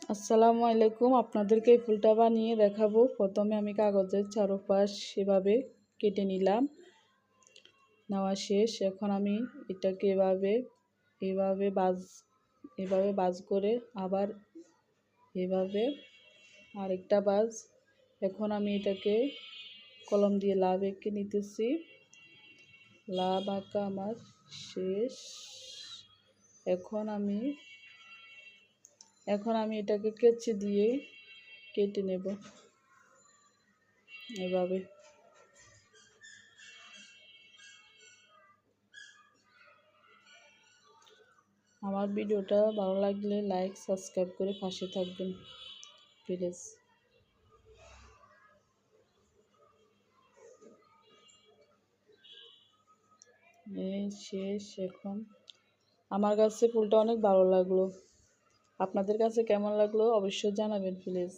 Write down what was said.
আসসালামু আলাইকুম, আপনাদেরকে এই ফুলটা বানিয়ে দেখাবো। প্রথমে আমি কাগজের চারপাশ এভাবে কেটে নিলাম। নেওয়া শেষ। এখন আমি এটাকে এভাবে বাজ করে আবার এভাবে আরেকটা বাজ। এখন আমি এটাকে কলম দিয়ে লাভ এঁকে নিতেছি। লাভ আঁকা আমার শেষ। এখন আমি এটাকে কেচি দিয়ে কেটে নেব এভাবে। আমার ভিডিওটা ভালো লাগলে লাইক সাবস্ক্রাইব করে পাশে থাকবেন প্লিজ। এই শেষ। এখন আমার কাছে ফুলটা অনেক ভালো লাগলো। আপনাদের কাছে কেমন লাগলো অবশ্যই জানাবেন প্লিজ।